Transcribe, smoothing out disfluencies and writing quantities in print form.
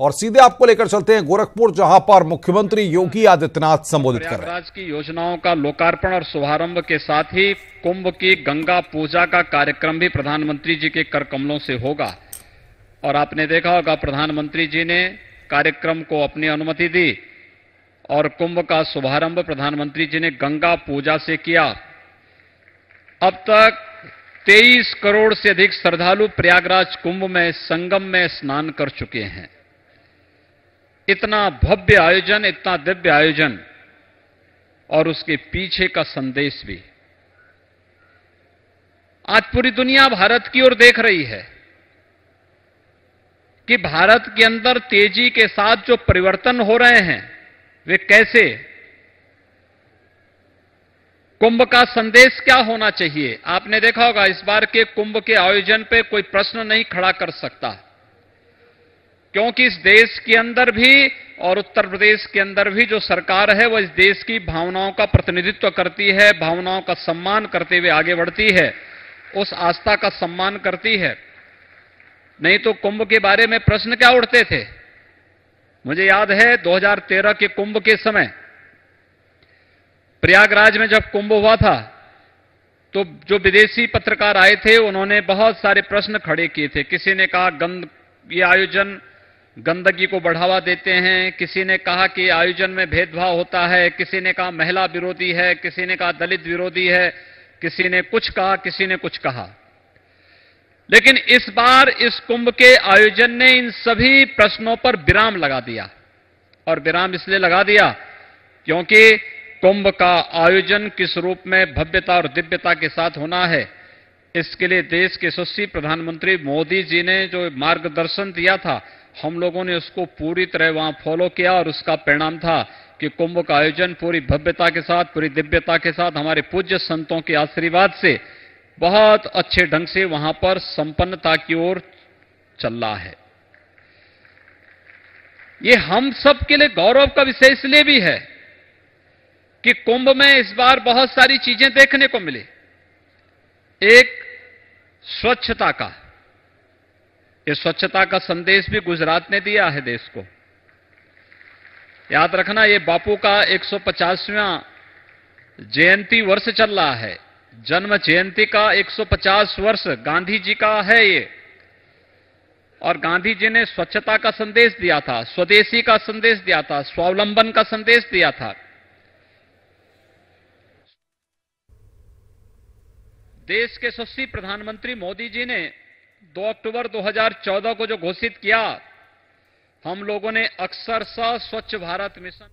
और सीधे आपको लेकर चलते हैं गोरखपुर, जहां पर मुख्यमंत्री योगी आदित्यनाथ संबोधित कर रहे हैं। प्रयागराज की योजनाओं का लोकार्पण और शुभारंभ के साथ ही कुंभ की गंगा पूजा का कार्यक्रम भी प्रधानमंत्री जी के कर कमलों से होगा। और आपने देखा होगा प्रधानमंत्री जी ने कार्यक्रम को अपनी अनुमति दी और कुंभ का शुभारंभ प्रधानमंत्री जी ने गंगा पूजा से किया। अब तक 23 करोड़ से अधिक श्रद्धालु प्रयागराज कुंभ में संगम में स्नान कर चुके हैं। इतना भव्य आयोजन, इतना दिव्य आयोजन और उसके पीछे का संदेश भी। आज पूरी दुनिया भारत की ओर देख रही है कि भारत के अंदर तेजी के साथ जो परिवर्तन हो रहे हैं वे कैसे, कुंभ का संदेश क्या होना चाहिए। आपने देखा होगा इस बार के कुंभ के आयोजन पे कोई प्रश्न नहीं खड़ा कर सकता, क्योंकि इस देश के अंदर भी और उत्तर प्रदेश के अंदर भी जो सरकार है वह इस देश की भावनाओं का प्रतिनिधित्व करती है, भावनाओं का सम्मान करते हुए आगे बढ़ती है, उस आस्था का सम्मान करती है। नहीं तो कुंभ के बारे में प्रश्न क्या उठते थे। मुझे याद है 2013 के कुंभ के समय प्रयागराज में जब कुंभ हुआ था तो जो विदेशी पत्रकार आए थे उन्होंने बहुत सारे प्रश्न खड़े किए थे। किसी ने कहा ये आयोजन गंदगी को बढ़ावा देते हैं, किसी ने कहा कि आयोजन में भेदभाव होता है, किसी ने कहा महिला विरोधी है, किसी ने कहा दलित विरोधी है, किसी ने कुछ कहा, किसी ने कुछ कहा। लेकिन इस बार इस कुंभ के आयोजन ने इन सभी प्रश्नों पर विराम लगा दिया। और विराम इसलिए लगा दिया क्योंकि कुंभ का आयोजन किस रूप में भव्यता और दिव्यता के साथ होना है, इसके लिए देश के यशस्वी प्रधानमंत्री मोदी जी ने जो मार्गदर्शन दिया था, हम लोगों ने उसको पूरी तरह वहां फॉलो किया और उसका परिणाम था कि कुंभ का आयोजन पूरी भव्यता के साथ, पूरी दिव्यता के साथ हमारे पूज्य संतों के आशीर्वाद से बहुत अच्छे ढंग से वहां पर संपन्नता की ओर चल रहा है। ये हम सब के लिए गौरव का विषय इसलिए भी है कि कुंभ में इस बार बहुत सारी चीजें देखने को मिली। एक स्वच्छता का, ये स्वच्छता का संदेश भी गुजरात ने दिया है देश को। याद रखना, ये बापू का 150वां जयंती वर्ष चल रहा है, जन्म जयंती का 150 वर्ष गांधी जी का है ये। और गांधी जी ने स्वच्छता का संदेश दिया था, स्वदेशी का संदेश दिया था, स्वावलंबन का संदेश दिया था। देश के यशस्वी प्रधानमंत्री मोदी जी ने 2 अक्टूबर 2014 को जो घोषित किया, हम लोगों ने अक्षरशः स्वच्छ भारत मिशन